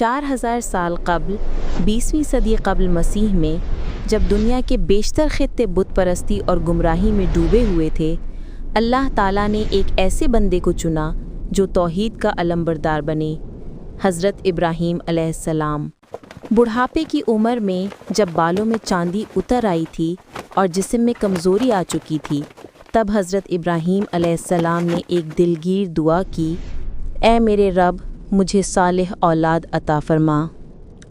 4000 سال قبل 20ویں صدی قبل مسیح میں جب دنیا کے بیشتر خطے بت پرستی اور گمراہی میں ڈوبے ہوئے تھے، اللہ تعالیٰ نے ایک ایسے بندے کو چنا جو توحید کا علمبردار بنے، حضرت ابراہیم علیہ السلام۔ بڑھاپے کی عمر میں جب بالوں میں چاندی اتر آئی تھی اور جسم میں کمزوری آ چکی تھی، تب حضرت ابراہیم علیہ السلام نے ایک دلگیر دعا کی، اے میرے رب مجھے صالح اولاد عطا فرما۔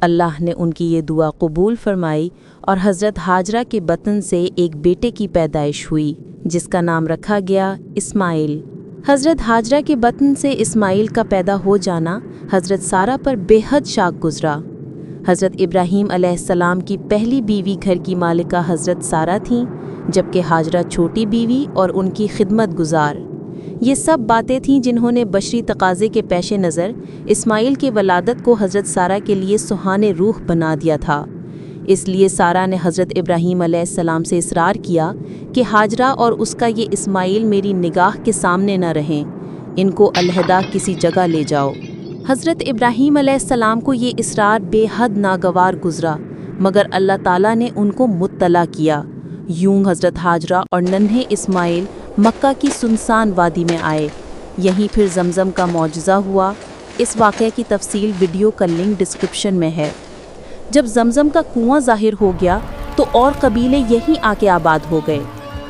اللہ نے ان کی یہ دعا قبول فرمائی اور حضرت ہاجرہ کے بطن سے ایک بیٹے کی پیدائش ہوئی جس کا نام رکھا گیا اسماعیل۔ حضرت ہاجرہ کے بطن سے اسماعیل کا پیدا ہو جانا حضرت سارہ پر بے حد شاق گزرا۔ حضرت ابراہیم علیہ السلام کی پہلی بیوی گھر کی مالکہ حضرت سارہ تھیں، جبکہ ہاجرہ چھوٹی بیوی اور ان کی خدمت گزار۔ یہ سب باتیں تھیں جنہوں نے بشری تقاضے کے پیش نظر اسماعیل کی ولادت کو حضرت سارہ کے لیے سہانے روح بنا دیا تھا۔ اس لیے سارہ نے حضرت ابراہیم علیہ السلام سے اصرار کیا کہ ہاجرہ اور اس کا یہ اسماعیل میری نگاہ کے سامنے نہ رہیں، ان کو علیحدہ کسی جگہ لے جاؤ۔ حضرت ابراہیم علیہ السلام کو یہ اصرار بے حد ناگوار گزرا، مگر اللہ تعالیٰ نے ان کو مطلع کیا۔ یوں حضرت ہاجرہ اور ننھے اسماعیل مکہ کی سنسان وادی میں آئے۔ یہیں پھر زمزم کا معجزہ ہوا۔ اس واقعے کی تفصیل ویڈیو کا لنک ڈسکرپشن میں ہے۔ جب زمزم کا کنواں ظاہر ہو گیا تو اور قبیلے یہیں آ کے آباد ہو گئے۔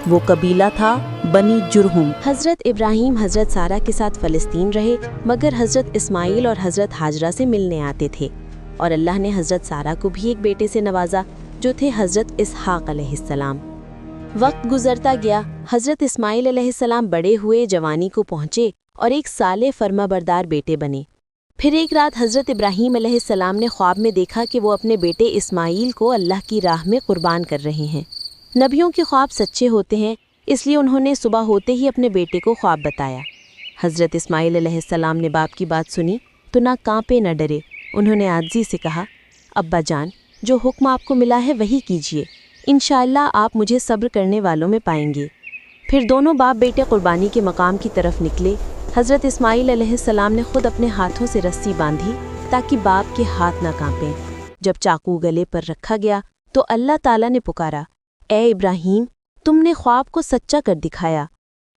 وہ قبیلہ تھا بنی جرہم۔ حضرت ابراہیم حضرت سارہ کے ساتھ فلسطین رہے، مگر حضرت اسماعیل اور حضرت ہاجرہ سے ملنے آتے تھے، اور اللہ نے حضرت سارہ کو بھی ایک بیٹے سے نوازا جو تھے حضرت اسحاق علیہ السلام۔ وقت گزرتا گیا، حضرت اسماعیل علیہ السلام بڑے ہوئے، جوانی کو پہنچے اور ایک صالح فرما بردار بیٹے بنے۔ پھر ایک رات حضرت ابراہیم علیہ السلام نے خواب میں دیکھا کہ وہ اپنے بیٹے اسماعیل کو اللہ کی راہ میں قربان کر رہے ہیں۔ نبیوں کے خواب سچے ہوتے ہیں، اس لیے انہوں نے صبح ہوتے ہی اپنے بیٹے کو خواب بتایا۔ حضرت اسماعیل علیہ السلام نے باپ کی بات سنی تو نہ کانپے نہ ڈرے۔ انہوں نے عاجزی سے کہا، ابا جان، جو حکم آپ کو ملا ہے وہی کیجیے، انشاءاللہ آپ مجھے صبر کرنے والوں میں پائیں گے۔ پھر دونوں باپ بیٹے قربانی کے مقام کی طرف نکلے۔ حضرت اسماعیل علیہ السلام نے خود اپنے ہاتھوں سے رسی باندھی تاکہ باپ کے ہاتھ نہ کانپیں۔ جب چاقو گلے پر رکھا گیا تو اللہ تعالیٰ نے پکارا، اے ابراہیم، تم نے خواب کو سچا کر دکھایا۔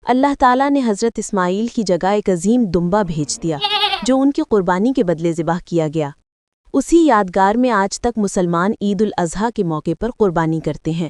اللہ تعالیٰ نے حضرت اسماعیل کی جگہ ایک عظیم دمبا بھیج دیا جو ان کی قربانی کے بدلے ذبح کیا گیا۔ اسی یادگار میں آج تک مسلمان عید الاضحیٰ کے موقع پر قربانی کرتے ہیں۔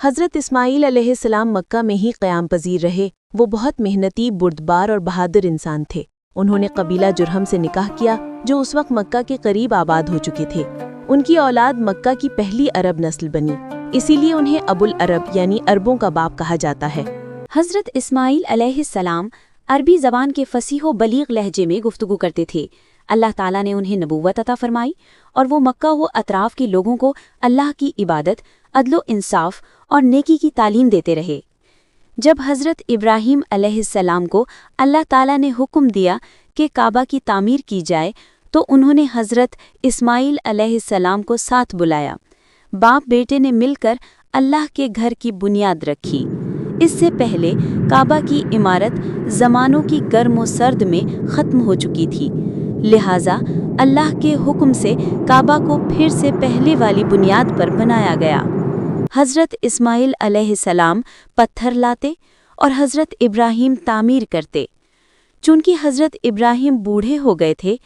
حضرت اسماعیل علیہ السلام مکہ میں ہی قیام پذیر رہے۔ وہ بہت محنتی، بردبار اور بہادر انسان تھے۔ انہوں نے قبیلہ جرہم سے نکاح کیا جو اس وقت مکہ کے قریب آباد ہو چکے تھے۔ ان کی اولاد مکہ کی پہلی عرب نسل بنی، اسی لیے انہیں ابو العرب یعنی عربوں کا باپ کہا جاتا ہے۔ حضرت اسماعیل علیہ السلام عربی زبان کے فصیح و بلیغ لہجے میں گفتگو کرتے تھے۔ اللہ تعالیٰ نے انہیں نبوت عطا فرمائی اور وہ مکہ و اطراف کے لوگوں کو اللہ کی عبادت، عدل و انصاف اور نیکی کی تعلیم دیتے رہے۔ جب حضرت ابراہیم علیہ السلام کو اللہ تعالیٰ نے حکم دیا کہ کعبہ کی تعمیر کی جائے تو انہوں نے حضرت اسماعیل علیہ السلام کو ساتھ بلایا۔ باپ بیٹے نے مل کر اللہ کے گھر کی بنیاد رکھی۔ اس سے پہلے کعبہ کی عمارت زمانوں کی گرم و سرد میں ختم ہو چکی تھی، لہٰذا اللہ کے حکم سے کعبہ کو پھر سے پہلے والی بنیاد پر بنایا گیا۔ حضرت اسماعیل علیہ السلام پتھر لاتے اور حضرت ابراہیم تعمیر کرتے۔ چونکہ حضرت ابراہیم بوڑھے ہو گئے تھے،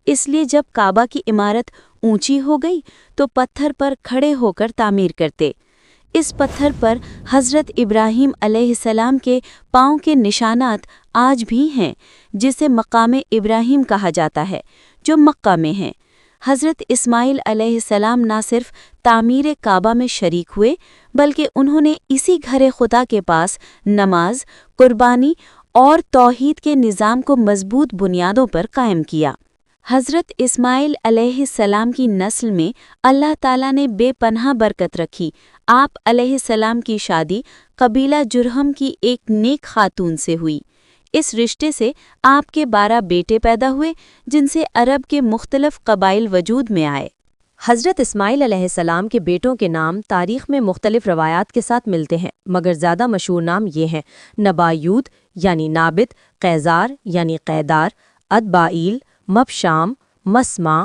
اس لیے جب کعبہ کی عمارت اونچی ہو گئی تو پتھر پر کھڑے ہو کر تعمیر کرتے۔ اس پتھر پر حضرت ابراہیم علیہ السلام کے پاؤں کے نشانات آج بھی ہیں، جسے مقام ابراہیم کہا جاتا ہے، جو مکہ میں ہیں۔ حضرت اسماعیل علیہ السلام نہ صرف تعمیر کعبہ میں شریک ہوئے، بلکہ انہوں نے اسی گھر خدا کے پاس نماز، قربانی اور توحید کے نظام کو مضبوط بنیادوں پر قائم کیا۔ حضرت اسماعیل علیہ السلام کی نسل میں اللہ تعالیٰ نے بے پناہ برکت رکھی۔ آپ علیہ السلام کی شادی قبیلہ جرہم کی ایک نیک خاتون سے ہوئی۔ اس رشتے سے آپ کے 12 بیٹے پیدا ہوئے، جن سے عرب کے مختلف قبائل وجود میں آئے۔ حضرت اسماعیل علیہ السلام کے بیٹوں کے نام تاریخ میں مختلف روایات کے ساتھ ملتے ہیں، مگر زیادہ مشہور نام یہ ہیں: نبایوت یعنی نابت، قیزار یعنی قیدار، ادبائیل، مبشام، مسمع،